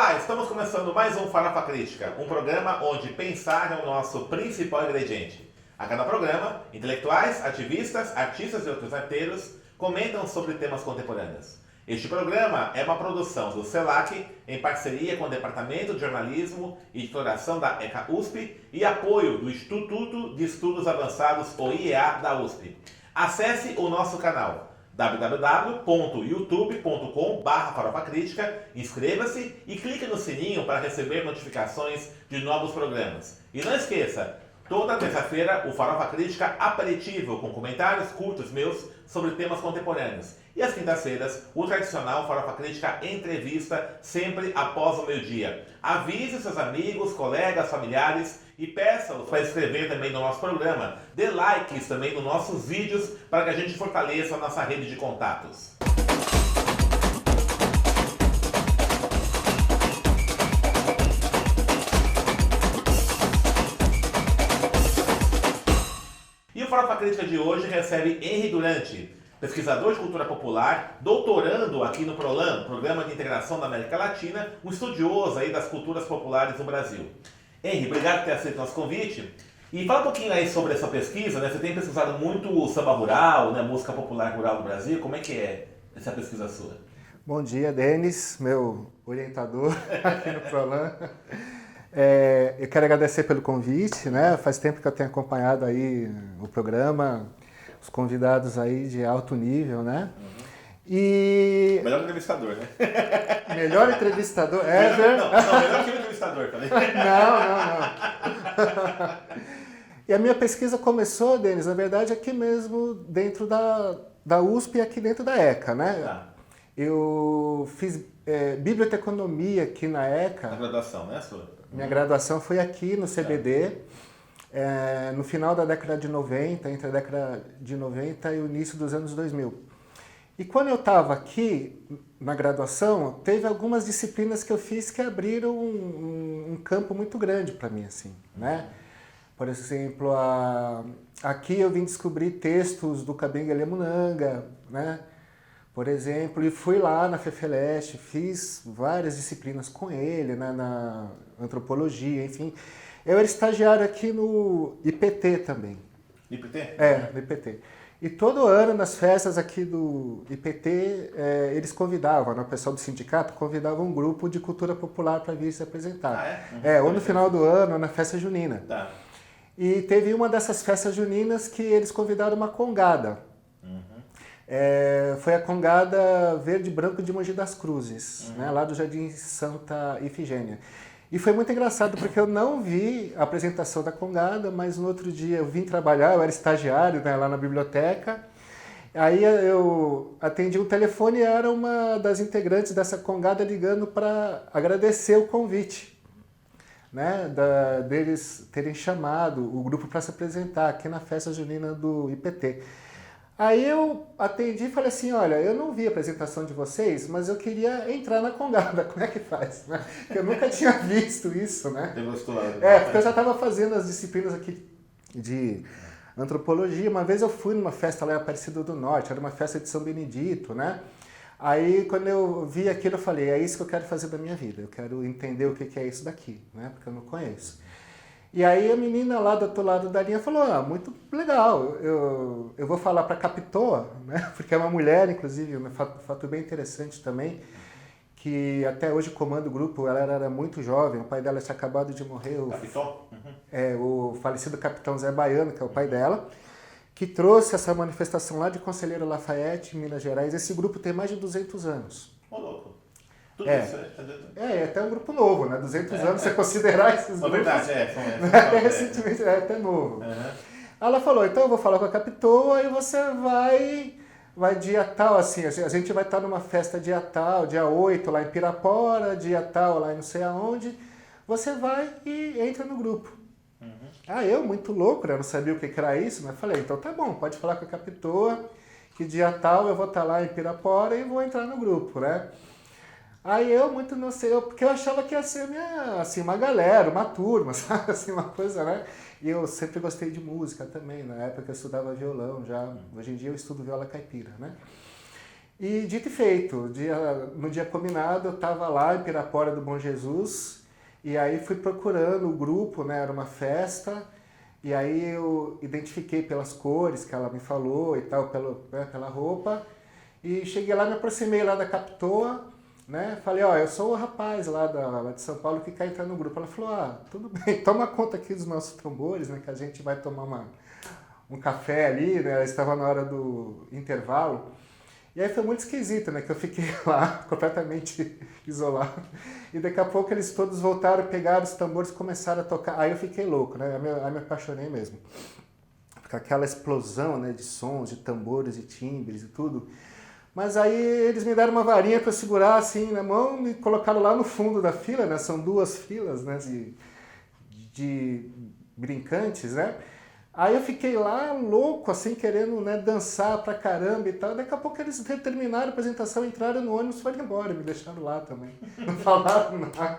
Olá, estamos começando mais um Farofa Crítica, um programa onde pensar é o nosso principal ingrediente. A cada programa, intelectuais, ativistas, artistas e outros arteiros comentam sobre temas contemporâneos. Este programa é uma produção do CELAC em parceria com o Departamento de Jornalismo e Editoração da ECA USP e apoio do Instituto de Estudos Avançados, o IEA, da USP. Acesse o nosso canal www.youtube.com/farofacrítica, inscreva-se e clique no sininho para receber notificações de novos programas. E não esqueça, toda terça-feira o Farofa Crítica aperitivo com comentários curtos meus sobre temas contemporâneos. E às quintas-feiras, o tradicional Farofa Crítica entrevista sempre após o meio-dia. Avise seus amigos, colegas, familiares e peça-os para escrever também no nosso programa. Dê likes também nos nossos vídeos para que a gente fortaleça a nossa rede de contatos. E o Farofa Crítica de hoje recebe Henry Durante, pesquisador de cultura popular, doutorando aqui no PROLAN, Programa de Integração da América Latina, um estudioso aí das culturas populares no Brasil. Henry, obrigado por ter aceito o nosso convite. E fala um pouquinho aí sobre essa pesquisa, né? Você tem pesquisado muito o samba rural, né? Música popular rural no Brasil. Como é que é essa pesquisa sua? Bom dia, Denis, meu orientador aqui no PROLAN. Eu quero agradecer pelo convite, né? Faz tempo que eu tenho acompanhado aí o programa, os convidados aí de alto nível, né? E... Melhor entrevistador, né? Melhor entrevistador? Melhor que o entrevistador, falei. Não. E a minha pesquisa começou, Denis, na verdade, aqui mesmo dentro da USP e aqui dentro da ECA, né? Tá. Eu fiz biblioteconomia aqui na ECA. A graduação, né, sua? Minha graduação foi aqui no CBD, no final da década de 90, entre a década de 90 e o início dos anos 2000. E quando eu estava aqui na graduação, teve algumas disciplinas que eu fiz que abriram um campo muito grande para mim, assim, né? Por exemplo, aqui eu vim descobrir textos do Kabenga Munanga, né? Por exemplo, e fui lá na FEFELESH, fiz várias disciplinas com ele, né, na antropologia, enfim. Eu era estagiário aqui no IPT também. IPT? No IPT. E todo ano, nas festas aqui do IPT, eles convidavam, né, o pessoal do sindicato convidava um grupo de cultura popular para vir se apresentar. Ou no final do ano, ou na festa junina. Tá. E teve uma dessas festas juninas que eles convidaram uma congada. Foi a Congada Verde e Branco de Mogi das Cruzes, né, lá do Jardim Santa Ifigênia. E foi muito engraçado porque eu não vi a apresentação da Congada, mas no outro dia eu vim trabalhar, eu era estagiário, né, lá na biblioteca. Aí eu atendi o telefone e era uma das integrantes dessa Congada ligando para agradecer o convite, né, deles terem chamado o grupo para se apresentar aqui na festa junina do IPT. Aí eu atendi e falei assim, olha, eu não vi a apresentação de vocês, mas eu queria entrar na Congada, como é que faz? Né? Eu nunca tinha visto isso, né? Você gostou? Porque eu já estava fazendo as disciplinas aqui de antropologia. Uma vez eu fui numa festa lá em Aparecida do Norte, era uma festa de São Benedito, né? Aí quando eu vi aquilo eu falei, é isso que eu quero fazer da minha vida, eu quero entender o que é isso daqui, né? Porque eu não conheço. E aí a menina lá do outro lado da linha falou, muito legal, eu vou falar para a Capitoa, né? Porque é uma mulher, inclusive, um fato bem interessante também, que até hoje comanda o grupo, ela era muito jovem, o pai dela tinha acabado de morrer, o falecido capitão Zé Baiano, que é o pai dela, que trouxe essa manifestação lá de Conselheiro Lafayette, em Minas Gerais. Esse grupo tem mais de 200 anos. Ô, louco. Tudo isso, é até um grupo novo, né? 200 anos, você considerar esses grupos... verdade, recentemente, é até novo. Ela falou, então eu vou falar com a Capitoa e você vai dia tal, assim, a gente vai estar numa festa dia tal, dia 8 lá em Pirapora, dia tal lá em não sei aonde, você vai e entra no grupo. Eu, muito louco, né? Eu não sabia o que era isso, mas falei, então tá bom, pode falar com a Capitoa, que dia tal eu vou estar lá em Pirapora e vou entrar no grupo, né? Aí eu muito não sei, porque eu achava que ia ser assim, uma galera, uma turma, sabe? Assim, uma coisa, né? E eu sempre gostei de música também, na época eu estudava violão já, hoje em dia eu estudo viola caipira, né? E dito e feito, no dia combinado eu estava lá em Pirapora do Bom Jesus, e aí fui procurando o grupo, né, era uma festa, e aí eu identifiquei pelas cores que ela me falou e tal, pela roupa, e cheguei lá, me aproximei lá da Capitoa, né, falei, ó, eu sou o rapaz lá de São Paulo que quer entrar no grupo. Ela falou, tudo bem, toma conta aqui dos nossos tambores, né, que a gente vai tomar um café ali, né, ela estava na hora do intervalo. E aí foi muito esquisito, né, que eu fiquei lá completamente isolado. E daqui a pouco eles todos voltaram, pegaram os tambores e começaram a tocar. Aí eu fiquei louco, né, aí me apaixonei mesmo. Com aquela explosão, né, de sons, de tambores, de timbres e tudo. Mas aí eles me deram uma varinha para segurar assim na mão e me colocaram lá no fundo da fila, né, são 2 filas, né, de brincantes, né. Aí eu fiquei lá louco, assim, querendo, né, dançar pra caramba e tal. Daqui a pouco eles terminaram a apresentação, entraram no ônibus e foram embora, me deixaram lá também. Não falaram nada.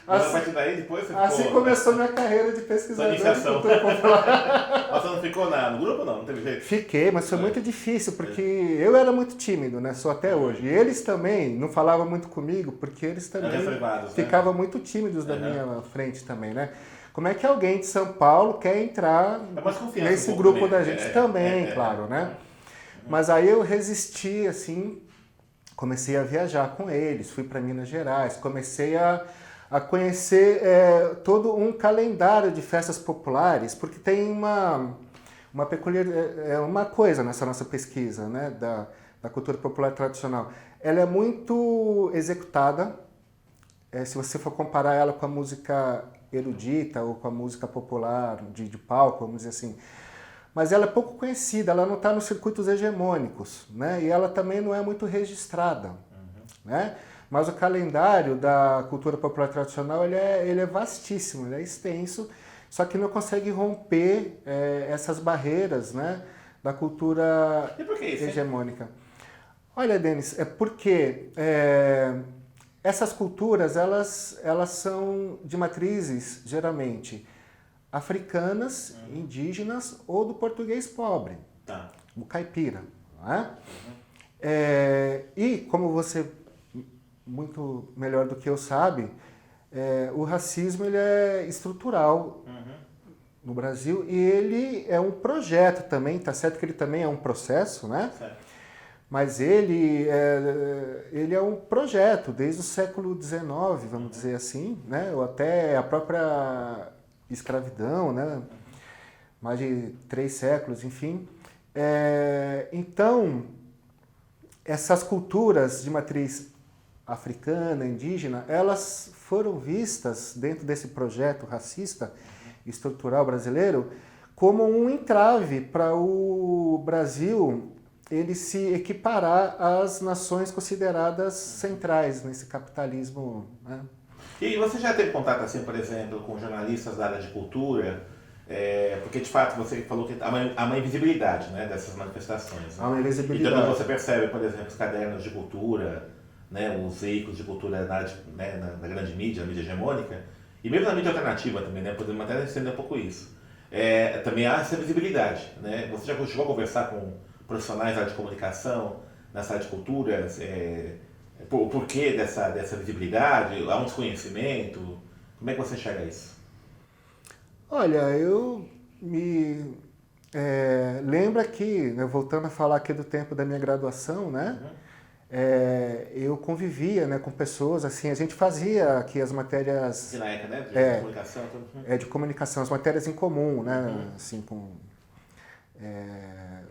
Mas a partir daí, depois você ficou... Assim começou minha carreira de pesquisador. Iniciação. Mas você não ficou no grupo, não? Não teve jeito? Fiquei, mas foi muito difícil, porque eu era muito tímido, né, sou até hoje. E eles também não falavam muito comigo, porque eles também ficavam muito tímidos da minha frente também, né. Como é que alguém de São Paulo quer entrar nesse grupo da gente? Também, claro, né? Mas aí eu resisti, assim, comecei a viajar com eles, fui para Minas Gerais, comecei a conhecer todo um calendário de festas populares, porque tem uma peculiar, uma coisa nessa nossa pesquisa, né, da cultura popular tradicional. Ela é muito executada, se você for comparar ela com a música erudita ou com a música popular de palco, vamos dizer assim. Mas ela é pouco conhecida, ela não está nos circuitos hegemônicos, né? E ela também não é muito registrada, né? Mas o calendário da cultura popular tradicional ele é vastíssimo, ele é extenso, só que não consegue romper essas barreiras, né, da cultura hegemônica. Olha, Denis, é porque essas culturas, elas são de matrizes, geralmente, africanas, indígenas ou do português pobre, o caipira. Não é? E, como você muito melhor do que eu sabe, o racismo ele é estrutural no Brasil e ele é um projeto também, tá certo que ele também é um processo, né? Certo. Mas ele é um projeto desde o século XIX, vamos dizer assim, né? Ou até a própria escravidão, né? Mais de 3 séculos, enfim. Então, essas culturas de matriz africana, indígena, elas foram vistas dentro desse projeto racista estrutural brasileiro como um entrave para o Brasil ele se equiparar às nações consideradas centrais nesse capitalismo, né? E você já teve contato, assim, por exemplo, com jornalistas da área de cultura? Porque, de fato, você falou que há uma invisibilidade, né, dessas manifestações. Né? Há uma invisibilidade. Então, você percebe, por exemplo, os cadernos de cultura, né, os veículos de cultura na grande mídia, na mídia hegemônica, e mesmo na mídia alternativa também, né, podemos até estender um pouco isso. Também há essa visibilidade, né? Você já chegou a conversar com profissionais da área de comunicação, nessa área de cultura, o porquê dessa visibilidade? Há um desconhecimento? Como é que você enxerga isso? Olha, eu me lembro aqui, né, voltando a falar aqui do tempo da minha graduação, né? Eu convivia, né, com pessoas, assim, a gente fazia aqui as matérias... Na ECA, né? De comunicação. De comunicação, as matérias em comum, né? Assim, com...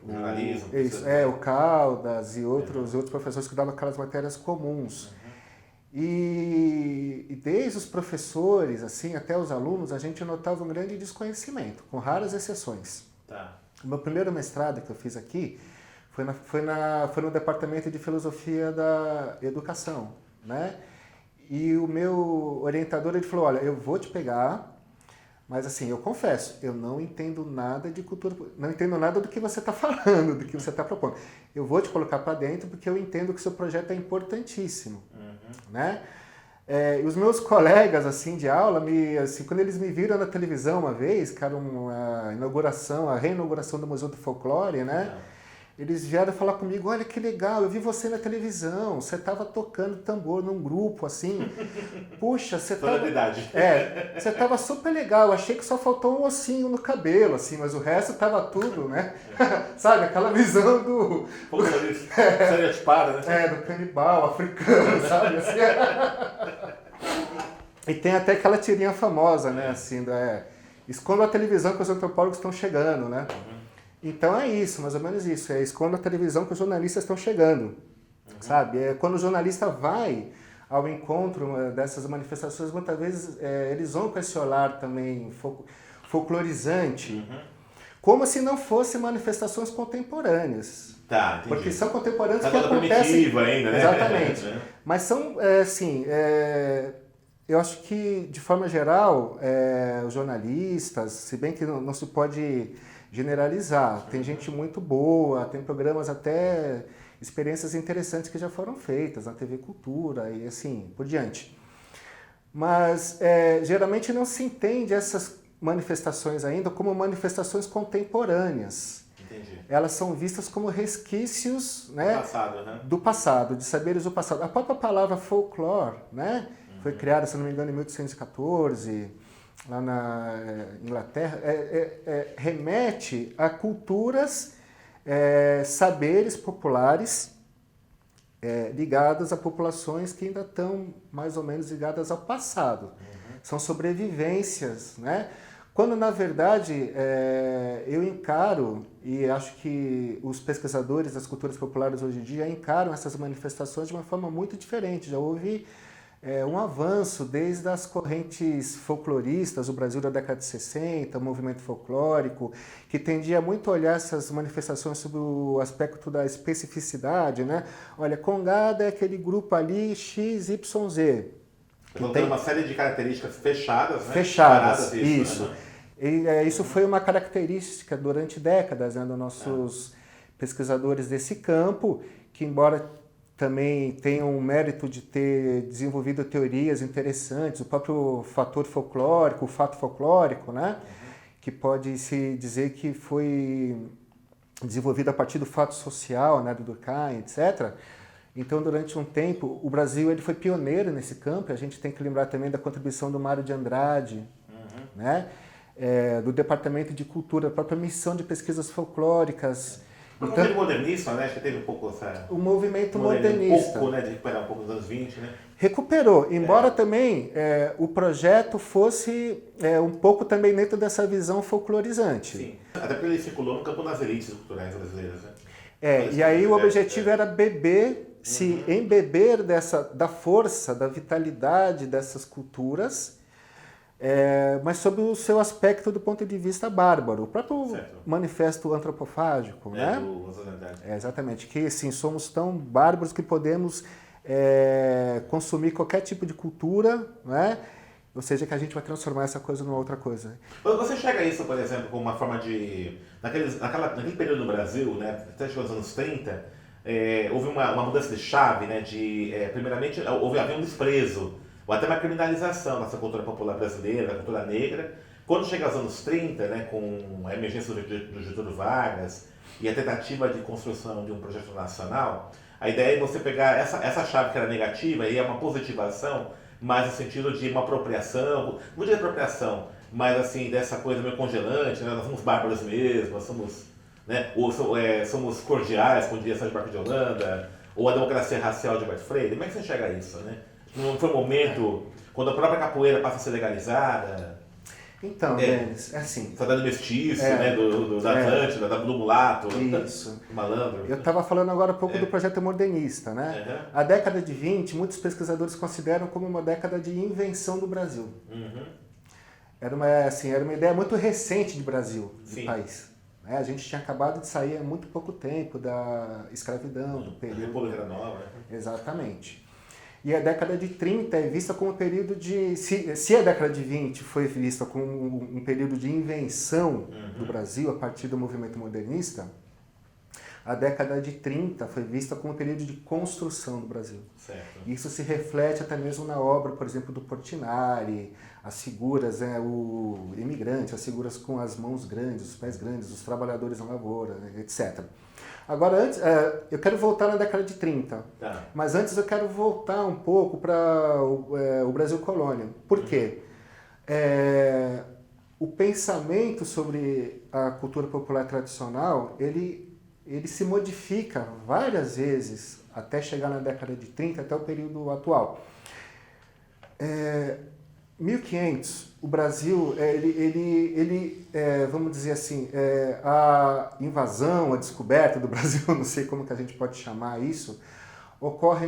jornalismo. O Caldas e outros professores que davam aquelas matérias comuns. E desde os professores, assim, até os alunos, a gente notava um grande desconhecimento, com raras exceções. Tá. O meu primeiro mestrado que eu fiz aqui foi no Departamento de Filosofia da Educação, né? E o meu orientador, ele falou, olha, eu vou te pegar, mas assim, eu confesso, eu não entendo nada de cultura, não entendo nada do que você está falando, do que você está propondo. Eu vou te colocar para dentro porque eu entendo que o seu projeto é importantíssimo, né? E os meus colegas, assim, de aula, quando eles me viram na televisão uma vez, que era a reinauguração do Museu do Folclore, né? eles vieram falar comigo, olha que legal, eu vi você na televisão, você estava tocando tambor num grupo, assim. Puxa, você estava... você estava super legal, eu achei que só faltou um ossinho no cabelo, assim, mas o resto estava tudo, né? Sabe, aquela visão do... Estereotipada, né? Do canibal africano, sabe? Assim, e tem até aquela tirinha famosa, né, assim, esconda a televisão que os antropólogos estão chegando, né? Então é isso, mais ou menos isso. Esconda a televisão que os jornalistas estão chegando, sabe? Quando o jornalista vai ao encontro dessas manifestações, muitas vezes eles vão com esse olhar também folclorizante, como se não fossem manifestações contemporâneas. Tá, entendi. Porque são contemporâneas tá que acontecem... ainda, né? Exatamente. Mas são, assim... eu acho que, de forma geral, os jornalistas, se bem que não se pode generalizar, tem gente muito boa, tem programas até, experiências interessantes que já foram feitas na TV Cultura e assim por diante. Mas, geralmente não se entende essas manifestações ainda como manifestações contemporâneas. Entendi. Elas são vistas como resquícios, né, do passado, de saberes do passado. A própria palavra folclore, né, foi criada, se não me engano, em 1814, lá na Inglaterra, remete a culturas, saberes populares ligadas a populações que ainda estão mais ou menos ligadas ao passado. São sobrevivências, né? Quando, na verdade, eu encaro, e acho que os pesquisadores das culturas populares hoje em dia encaram essas manifestações de uma forma muito diferente. Já houve um avanço desde as correntes folcloristas, o Brasil da década de 60, o movimento folclórico, que tendia muito a olhar essas manifestações sob o aspecto da especificidade, né? Olha, Congada é aquele grupo ali XYZ. Então tem uma série de características fechadas, né? Fechadas, isso. Né? E isso foi uma característica durante décadas, né, dos nossos pesquisadores desse campo, que embora também tenham o mérito de ter desenvolvido teorias interessantes, o próprio fator folclórico, o fato folclórico, né? Que pode-se dizer que foi desenvolvido a partir do fato social, né, do Durkheim, etc. Então, durante um tempo, o Brasil ele foi pioneiro nesse campo, e a gente tem que lembrar também da contribuição do Mário de Andrade, né? Do Departamento de Cultura, a própria missão de pesquisas folclóricas. O movimento modernista, né? Acho que teve um pouco essa... O movimento modernista. Um pouco, né? De recuperar um pouco dos anos 20, né? Recuperou, embora também o projeto fosse um pouco também dentro dessa visão folclorizante. Sim, até porque ele circulou no campo das elites culturais brasileiras, né? E aí o objetivo era beber, se embeber da força, da vitalidade dessas culturas, mas sob o seu aspecto do ponto de vista bárbaro. O próprio manifesto antropofágico, né? Exatamente, que assim, somos tão bárbaros que podemos consumir qualquer tipo de cultura, né? Ou seja, que a gente vai transformar essa coisa numa outra coisa. Você enxerga isso, por exemplo, como uma forma de... Naquele período no Brasil, né, até os anos 30, houve uma mudança de chave, né, primeiramente, havia um desprezo, ou até uma criminalização dessa cultura popular brasileira, da cultura negra. Quando chega aos anos 30, né, com a emergência do Getúlio Vargas e a tentativa de construção de um projeto nacional, a ideia é você pegar essa chave que era negativa e uma positivação, mas no sentido de uma apropriação, não de apropriação, mas assim, dessa coisa meio congelante, né? Nós somos bárbaros mesmo, nós somos, né? Ou somos cordiais, como diria Sérgio Buarque de Holanda, ou a democracia racial de Alberto Freire. Como é que você enxerga isso, né? Não foi um momento quando a própria capoeira passa a ser legalizada? Então, Denis, assim... Tá dando mestiço, né? Da Atlântida, da Blue Mulato, isso. Malandro. Eu estava falando agora um pouco do projeto modernista, né? A década de 20, muitos pesquisadores consideram como uma década de invenção do Brasil. Era uma ideia muito recente de Brasil, do país. A gente tinha acabado de sair há muito pouco tempo da escravidão, do período... República Nova, né? Exatamente. E a década de 30 é vista como um período de... Se a década de 20 foi vista como um período de invenção do Brasil a partir do movimento modernista, a década de 30 foi vista como um período de construção do Brasil. Certo. Isso se reflete até mesmo na obra, por exemplo, do Portinari, as figuras, o imigrante, as figuras com as mãos grandes, os pés grandes, os trabalhadores na lavoura, etc. Agora, antes, eu quero voltar na década de 30, Tá. mas antes eu quero voltar um pouco para o Brasil colônia. Por quê? O pensamento sobre a cultura popular tradicional, ele se modifica várias vezes até chegar na década de 30, até o período atual. 1500, o Brasil, vamos dizer assim, a invasão, a descoberta do Brasil, não sei como que a gente pode chamar isso, ocorre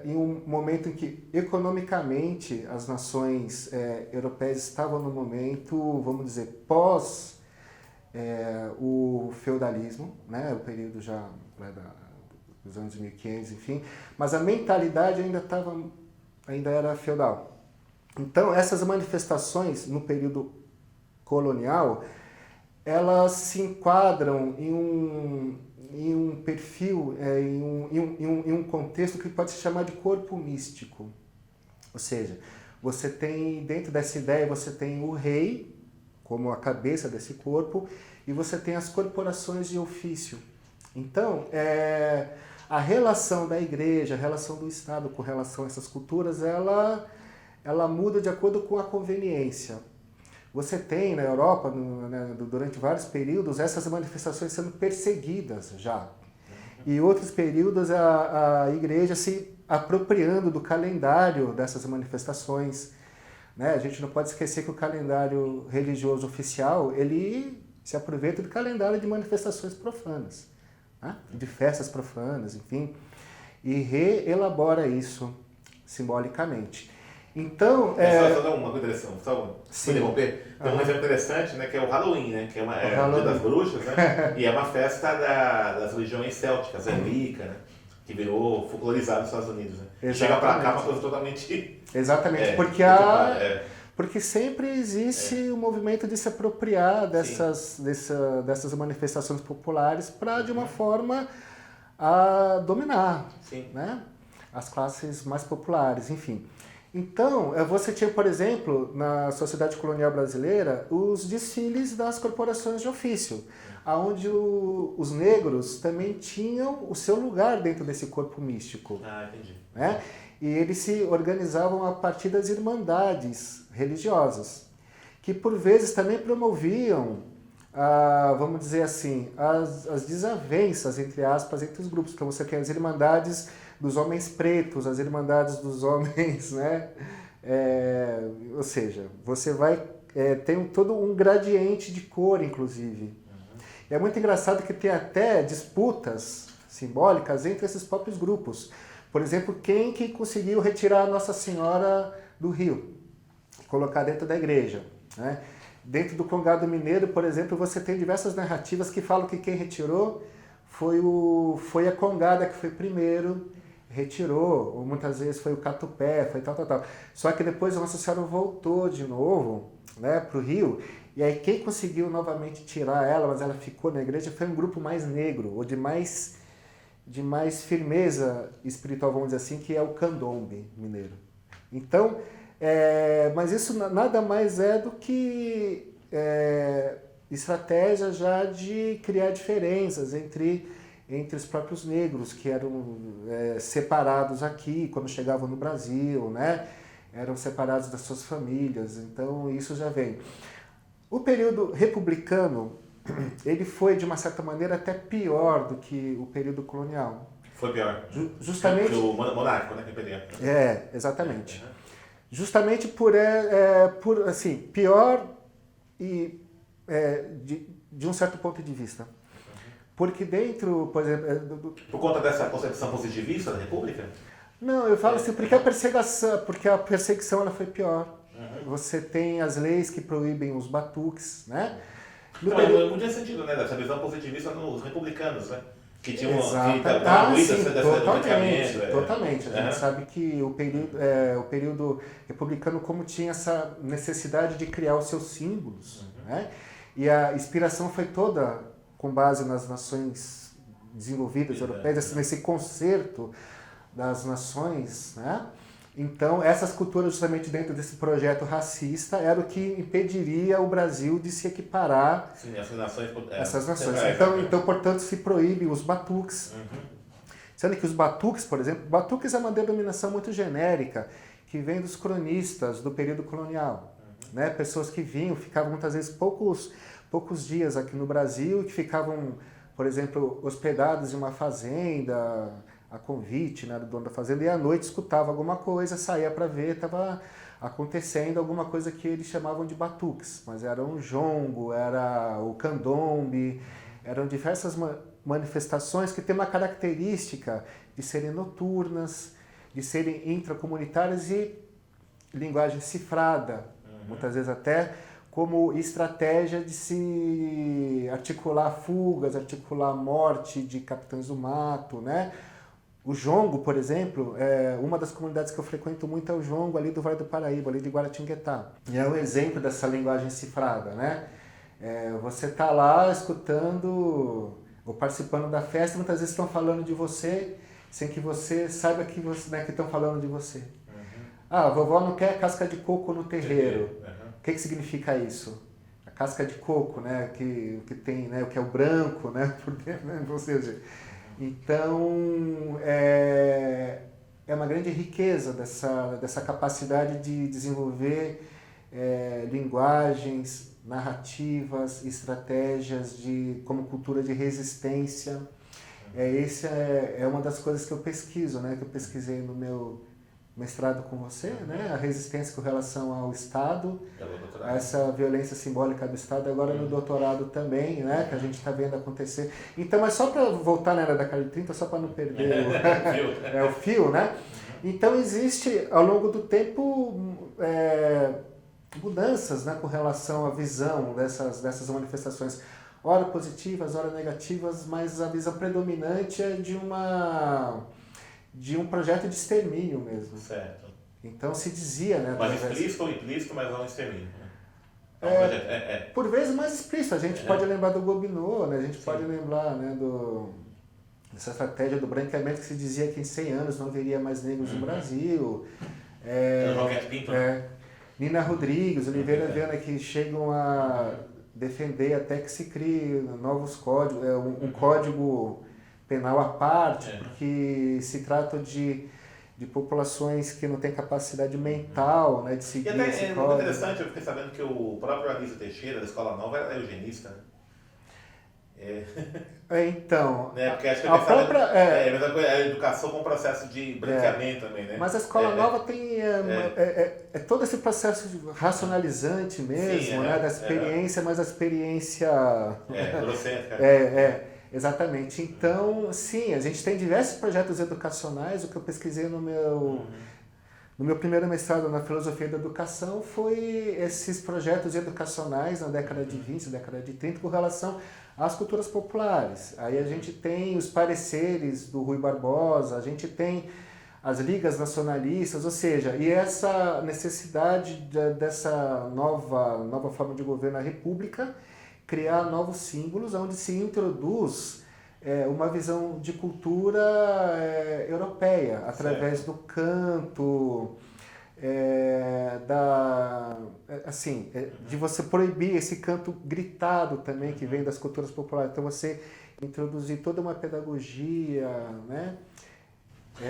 em um momento em que, economicamente, as nações europeias estavam no momento, vamos dizer, pós o feudalismo, né, o período já dos anos 1500, enfim, mas a mentalidade ainda era feudal. Então, essas manifestações no período colonial, elas se enquadram em um perfil, em um contexto que pode se chamar de corpo místico. Ou seja, você tem, dentro dessa ideia, você tem o rei como a cabeça desse corpo e você tem as corporações de ofício. Então, a relação da igreja, a relação do Estado com relação a essas culturas, ela muda de acordo com a conveniência. Você tem na Europa, durante vários períodos, essas manifestações sendo perseguidas já. E outros períodos a igreja se apropriando do calendário dessas manifestações. Né? A gente não pode esquecer que o calendário religioso oficial, ele se aproveita do calendário de manifestações profanas, né? De festas profanas, enfim, e reelabora isso simbolicamente. Então, Só dar uma coisa interessante, só interromper. Tem um exemplo interessante, né, que é o Halloween, né, que é o Dia das Bruxas, né, e é uma festa das religiões célticas, a Wicca, né, que virou folclorizado nos Estados Unidos. Né. Chega pra cá uma coisa totalmente... Exatamente, porque sempre existe o movimento de se apropriar dessas manifestações populares para, de uma forma, a dominar, né, as classes mais populares, enfim. Então, você tinha, por exemplo, na sociedade colonial brasileira, os desfiles das corporações de ofício, onde os negros também tinham o seu lugar dentro desse corpo místico. Ah, entendi. Né? E eles se organizavam a partir das irmandades religiosas, que por vezes também promoviam, vamos dizer assim, as desavenças, entre aspas, entre os grupos. Então você tem as irmandades dos homens pretos, as irmandades dos homens, né? Ou seja, você vai tem todo um gradiente de cor, inclusive. Uhum. E é muito engraçado que tem até disputas simbólicas entre esses próprios grupos. Por exemplo, quem que conseguiu retirar a Nossa Senhora do Rio, colocar dentro da igreja, né? Dentro do Congado Mineiro, por exemplo, você tem diversas narrativas que falam que quem retirou foi a Congada, que foi primeiro, retirou, ou muitas vezes foi o Catupé, foi tal. Só que depois a Nossa Senhora voltou de novo, né, para o Rio, e aí quem conseguiu novamente tirar ela, mas ela ficou na igreja, foi um grupo mais negro, ou de mais firmeza espiritual, vamos dizer assim, que é o Candombe mineiro. Então, mas isso nada mais é do que estratégia já de criar diferenças entre os próprios negros, que eram separados aqui quando chegavam no Brasil, né? Eram separados das suas famílias, então isso já vem. O período republicano, ele foi, de uma certa maneira, até pior do que o período colonial. Foi pior. Justamente... O monárquico, né? Exatamente. Justamente por assim, pior e de um certo ponto de vista. Porque dentro, por exemplo... Por conta dessa concepção positivista da República? Não, eu falo assim, porque a perseguição ela foi pior. Uhum. Você tem as leis que proíbem os batuques, né? Não tinha sentido, né? Dessa visão positivista nos republicanos, né? Que tinham totalmente. A gente sabe que o período republicano, como tinha essa necessidade de criar os seus símbolos, né? E a inspiração foi toda com base nas nações desenvolvidas europeias, nesse concerto das nações, né? Então, essas culturas, justamente dentro desse projeto racista, era o que impediria o Brasil de se equiparar Sim, essas nações. essas nações. É, Então, portanto, se proíbe os batuques. Sendo que os batuques, por exemplo, batuques é uma denominação muito genérica, que vem dos cronistas do período colonial. Né? Pessoas que vinham, ficavam muitas vezes poucos dias aqui no Brasil, e que ficavam, por exemplo, hospedados em uma fazenda, a convite, né, do dono da fazenda, e à noite escutava alguma coisa, saía para ver, estava acontecendo alguma coisa que eles chamavam de batuques, mas era um jongo, era o candombe, eram diversas manifestações que têm uma característica de serem noturnas, de serem intracomunitárias e linguagem cifrada, muitas vezes até como estratégia de se articular fugas, articular morte de capitães do mato, né? O jongo, por exemplo, uma das comunidades que eu frequento muito é o jongo ali do Vale do Paraíba, ali de Guaratinguetá. E é um exemplo dessa linguagem cifrada, né? Você está lá escutando ou participando da festa, muitas vezes estão falando de você sem que você saiba que estão falando de você. Ah, a vovó não quer casca de coco no terreiro. O que significa isso? A casca de coco, né? Que tem, né? O que é o branco, né? Por dentro, né? Ou seja, então é uma grande riqueza dessa capacidade de desenvolver linguagens, narrativas, estratégias como cultura de resistência. Essa é uma das coisas que eu pesquiso, né? Que eu pesquisei no meu mestrado com você, né? A resistência com relação ao Estado, a essa violência simbólica do Estado, agora no doutorado também, né? Que a gente está vendo acontecer. Então, mas só para voltar na década de 30, só para não perder o fio, né? Então, existe, ao longo do tempo, mudanças, né? Com relação à visão dessas manifestações, ora positivas, ora negativas, mas a visão predominante é de um projeto de extermínio mesmo. Certo. Então se dizia, né? Mas explícito ou implícito, mas não extermínio. Por vezes mais explícito. A gente pode lembrar do Gobineau, né? A gente pode lembrar, né, dessa estratégia do branqueamento que se dizia que em 100 anos não haveria mais negros no Brasil. Nina Rodrigues, Oliveira Viana, que chegam a defender até que se crie novos códigos, um código penal à parte, porque se trata de populações que não têm capacidade mental, né, de seguir esse código. É muito interessante, eu fiquei sabendo que o próprio Anísio Teixeira, da Escola Nova, era eugenista, né? Então, né? Porque acho que a própria... a educação com o processo de branqueamento também, né? Mas a Escola Nova tem todo esse processo racionalizante mesmo, né, da experiência, mas a experiência... eurocêntrica. Exatamente. Então, sim, a gente tem diversos projetos educacionais. O que eu pesquisei no meu primeiro mestrado na filosofia da educação foi esses projetos educacionais na década de 20, década de 30, com relação às culturas populares. Aí a gente tem os pareceres do Rui Barbosa, a gente tem as ligas nacionalistas, ou seja, e essa necessidade dessa nova forma de governo na República, criar novos símbolos onde se introduz uma visão de cultura europeia, através do canto, de você proibir esse canto gritado também, que vem das culturas populares. Então você introduzir toda uma pedagogia, né?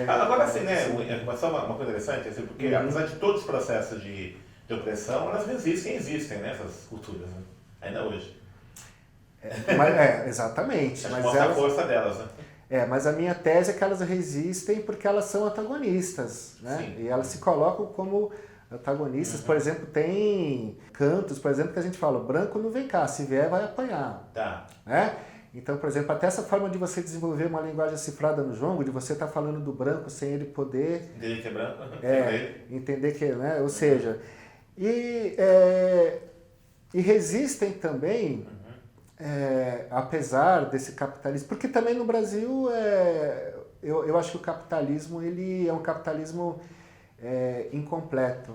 Agora sim, né, só uma coisa interessante, assim, porque apesar de todos os processos de opressão, elas existem, né, essas culturas, né? Ainda hoje. Exatamente. Mas mostra a força delas, né? Mas a minha tese é que elas resistem porque elas são antagonistas, né? Sim. E elas se colocam como antagonistas. Por exemplo, tem cantos, por exemplo, que a gente fala, branco não vem cá, se vier vai apanhar. Tá. Né? Então, por exemplo, até essa forma de você desenvolver uma linguagem cifrada no jongo, de você estar falando do branco sem ele poder... Entender que é branco. Entender que, né? Ou seja, e resistem também... apesar desse capitalismo, porque também no Brasil eu acho que o capitalismo ele é um capitalismo incompleto,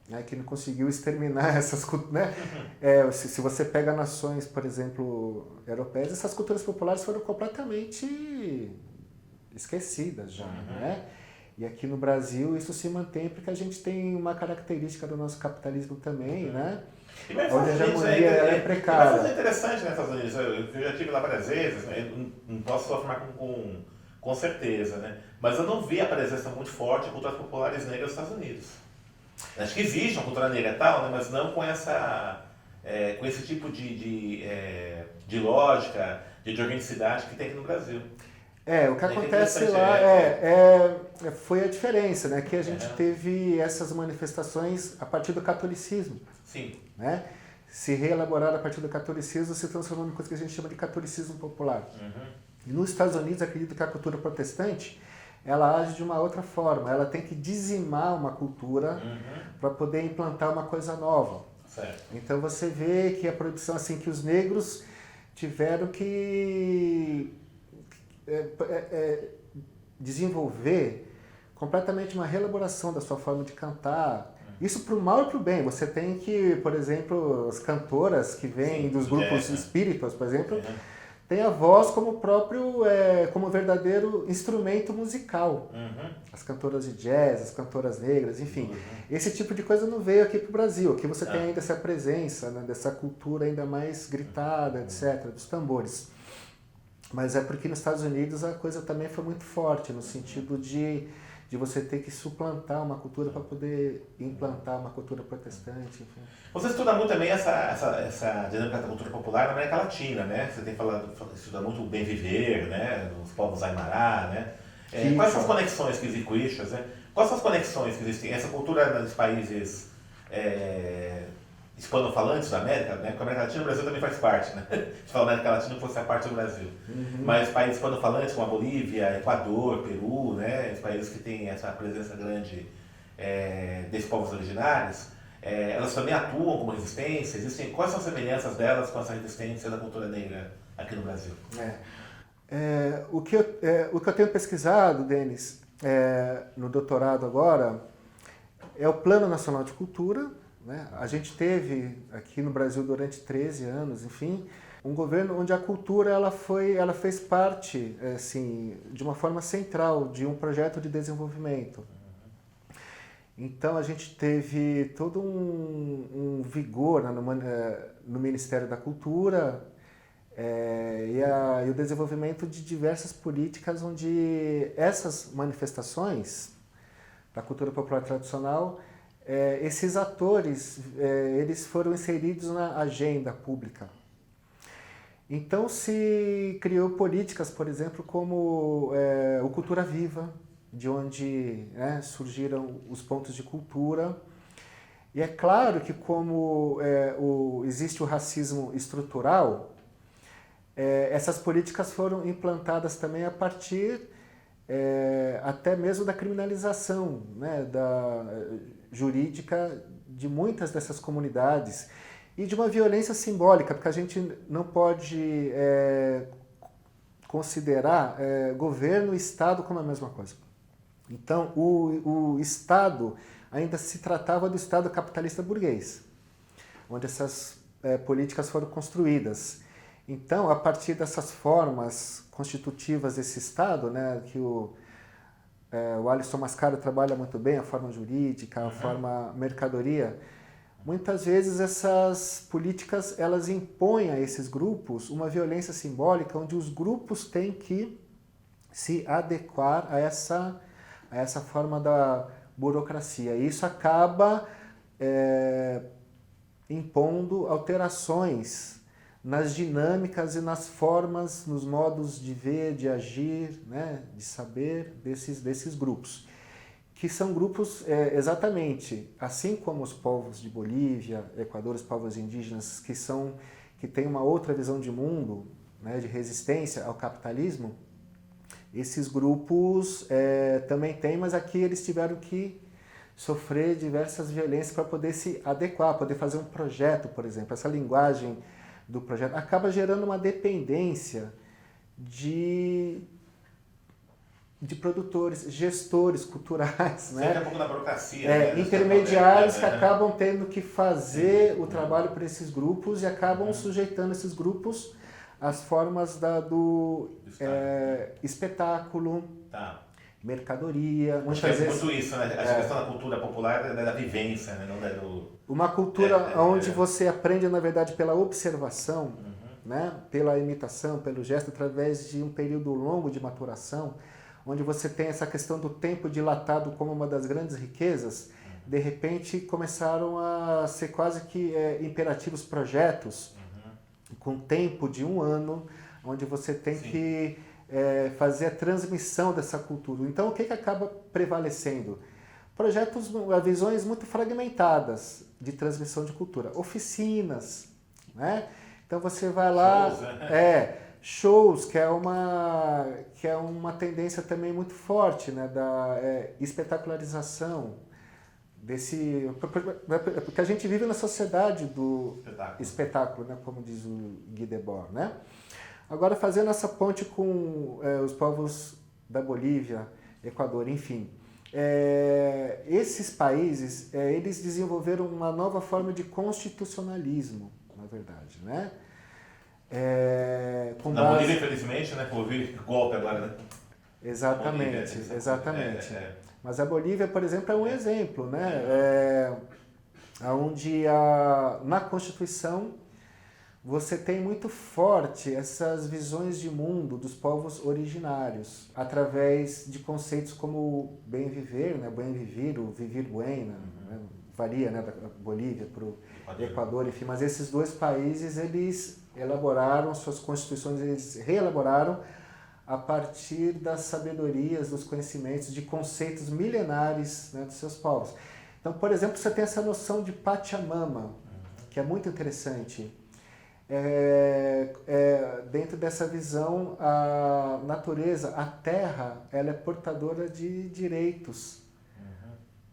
né, que não conseguiu exterminar essas culturas, né? Se você pega nações, por exemplo, europeias, essas culturas populares foram completamente esquecidas já, né? E aqui no Brasil isso se mantém porque a gente tem uma característica do nosso capitalismo também, né? E mas Onde a Estados Unidos hegemonia é precária. Mas é interessante, né, Estados Unidos? Eu já estive lá várias vezes, né? Eu não posso afirmar com certeza, né? Mas eu não vi a presença muito forte de culturas populares negras nos Estados Unidos. Acho que existe uma cultura negra e tal, né? Mas não com com esse tipo de lógica, de organicidade que tem aqui no Brasil. O que acontece lá foi a diferença, né? Que a gente teve essas manifestações a partir do catolicismo. Sim. Né? Se reelaborar a partir do catolicismo, se transformou em coisa que a gente chama de catolicismo popular. E nos Estados Unidos, acredito que a cultura protestante, ela age de uma outra forma. Ela tem que dizimar uma cultura para poder implantar uma coisa nova. Certo. Então você vê que a produção, assim, que os negros tiveram que desenvolver completamente uma reelaboração da sua forma de cantar. Isso pro mal e pro bem. Você tem que, por exemplo, as cantoras que vêm dos grupos espíritas, por exemplo, tem a voz como próprio, como verdadeiro instrumento musical. As cantoras de jazz, as cantoras negras, enfim. Esse tipo de coisa não veio aqui pro Brasil. Aqui você tem ainda essa presença, né, dessa cultura ainda mais gritada, etc., dos tambores. Mas é porque nos Estados Unidos a coisa também foi muito forte, no sentido de você ter que suplantar uma cultura para poder implantar uma cultura protestante, enfim. Você estuda muito também essa dinâmica da cultura popular na América Latina, né? Você tem estuda muito o bem viver, né? Os povos Aymara, né? Quais são as conexões que existem com isso, né? Quais são as conexões que existem? Essa cultura nos países hispanofalantes da América, né? Porque a América Latina, o Brasil também faz parte, né? Se fala América Latina, fosse a parte do Brasil. Mas países hispanofalantes como a Bolívia, Equador, Peru, né? Os países que têm essa presença grande desses povos originários, elas também atuam como resistência? Quais são as semelhanças delas com essa resistência da cultura negra aqui no Brasil? O que eu tenho pesquisado, Denis, no doutorado agora, é o Plano Nacional de Cultura, né? A gente teve aqui no Brasil durante 13 anos, enfim, um governo onde a cultura ela fez parte, assim, de uma forma central de um projeto de desenvolvimento. Então a gente teve todo um vigor, né, no Ministério da Cultura e o desenvolvimento de diversas políticas onde essas manifestações da cultura popular tradicional, esses atores, eles foram inseridos na agenda pública. Então se criou políticas, por exemplo, como o Cultura Viva, de onde surgiram os pontos de cultura. E é claro que como existe o racismo estrutural, essas políticas foram implantadas também a partir até mesmo da criminalização, né, jurídica de muitas dessas comunidades e de uma violência simbólica, porque a gente não pode considerar governo e Estado como a mesma coisa. Então, o Estado ainda se tratava do Estado capitalista burguês, onde essas políticas foram construídas. Então, a partir dessas formas constitutivas desse Estado, né, que o Alisson Mascaro trabalha muito bem, a forma jurídica, a forma mercadoria, muitas vezes essas políticas elas impõem a esses grupos uma violência simbólica, onde os grupos têm que se adequar a essa forma da burocracia. E isso acaba impondo alterações nas dinâmicas e nas formas, nos modos de ver, de agir, né, de saber desses grupos. Que são grupos, exatamente, assim como os povos de Bolívia, Equador, os povos indígenas, que têm uma outra visão de mundo, né, de resistência ao capitalismo, esses grupos também têm, mas aqui eles tiveram que sofrer diversas violências para poder se adequar, poder fazer um projeto, por exemplo. Essa linguagem do projeto acaba gerando uma dependência de produtores, gestores culturais, né? Daqui a pouco da burocracia. Intermediários que acabam tendo que fazer o trabalho para esses grupos e acabam sujeitando esses grupos às formas do espetáculo. Tá. mercadoria, Acho que muitas é vezes muito isso, né? A questão da cultura popular é da vivência, né? Não é do... uma cultura onde você aprende, na verdade, pela observação, né? Pela imitação, pelo gesto, através de um período longo de maturação, onde você tem essa questão do tempo dilatado como uma das grandes riquezas. De repente começaram a ser quase que imperativos projetos com tempo de 1 ano, onde você tem que fazer a transmissão dessa cultura. Então, o que acaba prevalecendo? Projetos, visões muito fragmentadas de transmissão de cultura. Oficinas, né? Então, você vai lá... Shows, né? Shows, que é uma tendência também muito forte, né? Da espetacularização porque a gente vive na sociedade do espetáculo, né? Como diz o Guy Debord, né? Agora, fazendo essa ponte com os povos da Bolívia, Equador, enfim, esses países, eles desenvolveram uma nova forma de constitucionalismo, na verdade, né? Na Bolívia, infelizmente, né? Houve golpe agora, né? Exatamente, exatamente. Mas a Bolívia, por exemplo, é um exemplo, né? Onde na Constituição você tem muito forte essas visões de mundo dos povos originários, através de conceitos como bem viver, né? Bem viver, o vivir bueno, né? Varia, né? Da Bolívia para o Equador, enfim. Mas esses dois países, eles elaboraram suas constituições, eles reelaboraram a partir das sabedorias, dos conhecimentos, de conceitos milenares, né, dos seus povos. Então, por exemplo, você tem essa noção de Pachamama, que é muito interessante. Dentro dessa visão, a natureza, a terra, ela é portadora de direitos,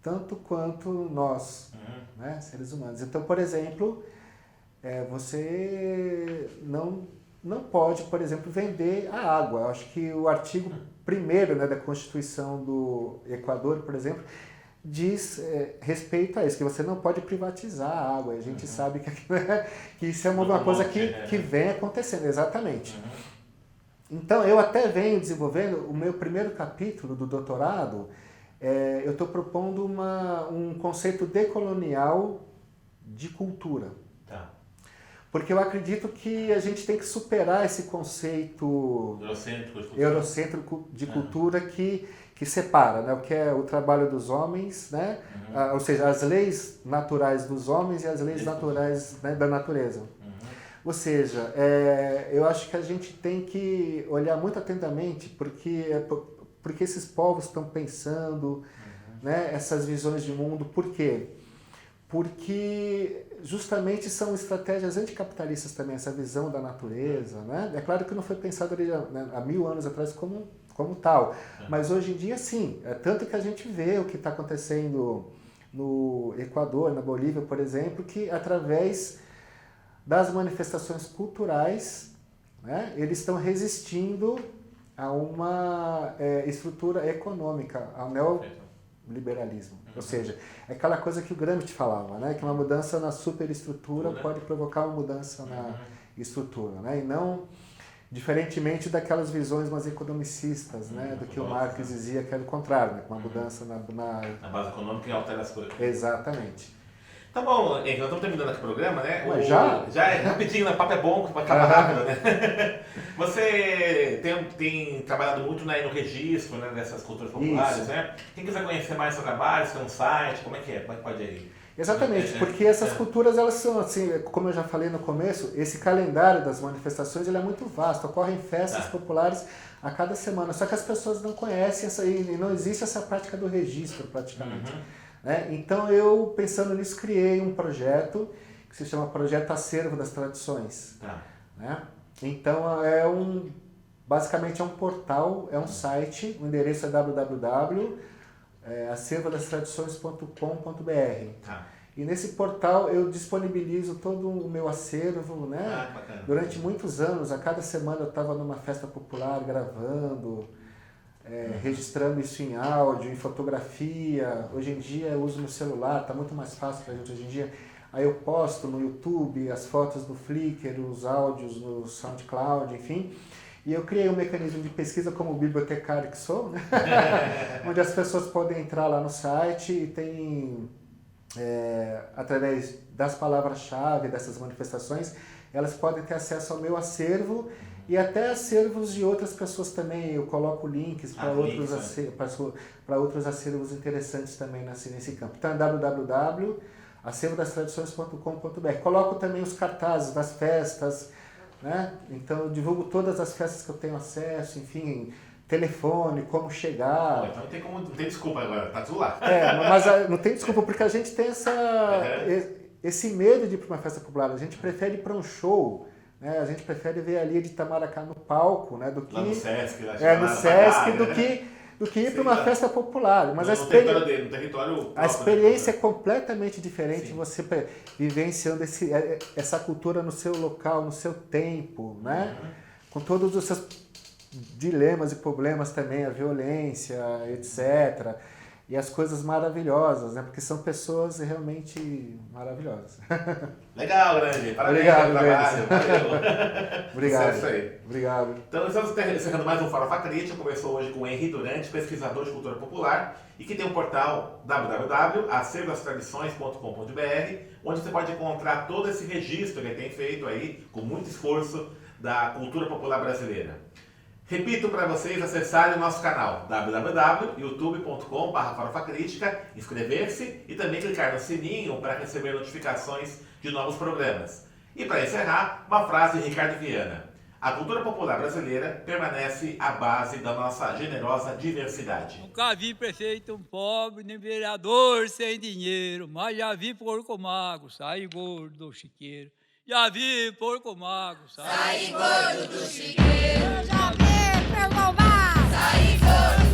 tanto quanto nós, né, seres humanos. Então, por exemplo, você não pode, por exemplo, vender a água. Eu acho que o artigo 1º, né, da Constituição do Equador, por exemplo, diz respeito a isso, que você não pode privatizar a água. A gente sabe que isso é uma coisa que vem acontecendo, exatamente. Então, eu até venho desenvolvendo o meu primeiro capítulo do doutorado, eu estou propondo um conceito decolonial de cultura. Porque eu acredito que a gente tem que superar esse conceito eurocêntrico de cultura que separa, né? O que é o trabalho dos homens, né? Ou seja, as leis naturais dos homens e as leis naturais, né, da natureza. Ou seja, eu acho que a gente tem que olhar muito atentamente porque esses povos estão pensando, né, essas visões de mundo. Por quê? Porque justamente são estratégias anticapitalistas também, essa visão da natureza, né? É claro que não foi pensado há 1000 anos atrás como tal, mas hoje em dia sim, tanto que a gente vê o que está acontecendo no Equador, na Bolívia, por exemplo, que através das manifestações culturais, né, eles estão resistindo a uma estrutura econômica, ao neoliberalismo. Ou seja, é aquela coisa que o Gramsci falava, né? Que uma mudança na superestrutura pode provocar uma mudança na estrutura, né? E não diferentemente daquelas visões mais economicistas, né? Do que o Marx dizia que era o contrário, né? Com uma mudança na base econômica que altera as coisas. Exatamente. Tá bom, nós estamos terminando aqui o programa, né? Mas já? Já é rapidinho, né? O papo é bom, vai acabar rápido, né? Você tem trabalhado muito no registro, né, dessas culturas populares, né? Quem quiser conhecer mais seu trabalho, você tem um site, como é que pode ir? Exatamente, porque essas culturas, elas são assim, como eu já falei no começo, esse calendário das manifestações, ele é muito vasto, ocorrem festas populares a cada semana, só que as pessoas não conhecem e não existe essa prática do registro praticamente. Né? Então eu, pensando nisso, criei um projeto que se chama Projeto Acervo das Tradições. Né? Então basicamente é um portal, é um site, o endereço é www.acervodastradições.com.br. E nesse portal eu disponibilizo todo o meu acervo, né? Durante muitos anos, a cada semana eu estava numa festa popular gravando, registrando isso em áudio, em fotografia. Hoje em dia eu uso meu celular, está muito mais fácil para a gente hoje em dia. Aí eu posto no YouTube as fotos do Flickr, os áudios no SoundCloud, enfim. E eu criei um mecanismo de pesquisa como bibliotecário que sou, né? Onde as pessoas podem entrar lá no site e tem, através das palavras-chave dessas manifestações, elas podem ter acesso ao meu acervo e até acervos de outras pessoas também. Eu coloco links para outros acervos interessantes também nesse campo. Então é www.acervodastradições.com.br. Coloco também os cartazes das festas, né? Então eu divulgo todas as festas que eu tenho acesso, enfim, telefone, como chegar. Então não tem desculpa agora, tá tudo lá. Mas não tem desculpa, porque a gente tem esse medo de ir para uma festa popular. A gente prefere ir para um show, né? A gente prefere ver ali de Itamaracá no palco, né? Do que lá no Sesc, no Sesc, do que ir para uma festa popular. Mas no território a experiência é completamente diferente, você vivenciando essa cultura no seu local, no seu tempo, né? Com todos os seus dilemas e problemas também, a violência, etc. E as coisas maravilhosas, né? Porque são pessoas realmente maravilhosas. Legal, grande. Parabéns Obrigado, pelo trabalho. Valeu. Obrigado. Sucesso aí. Obrigado. Então, estamos encerrando mais um Farofa Crítica. Começou hoje com o Henri Durante, pesquisador de cultura popular, e que tem um portal www.acervodastradições.com.br, onde você pode encontrar todo esse registro que ele tem feito aí, com muito esforço, da cultura popular brasileira. Repito para vocês acessarem o nosso canal www.youtube.com/farofacrítica, inscrever-se e também clicar no sininho para receber notificações de novos programas. E para encerrar, uma frase de Ricardo Viana: a cultura popular brasileira permanece à base da nossa generosa diversidade. Nunca vi prefeito pobre, nem vereador sem dinheiro, mas já vi porco magro sair gordo do chiqueiro. Já vi porco magro sair gordo do chiqueiro. Já vi porco magro sair gordo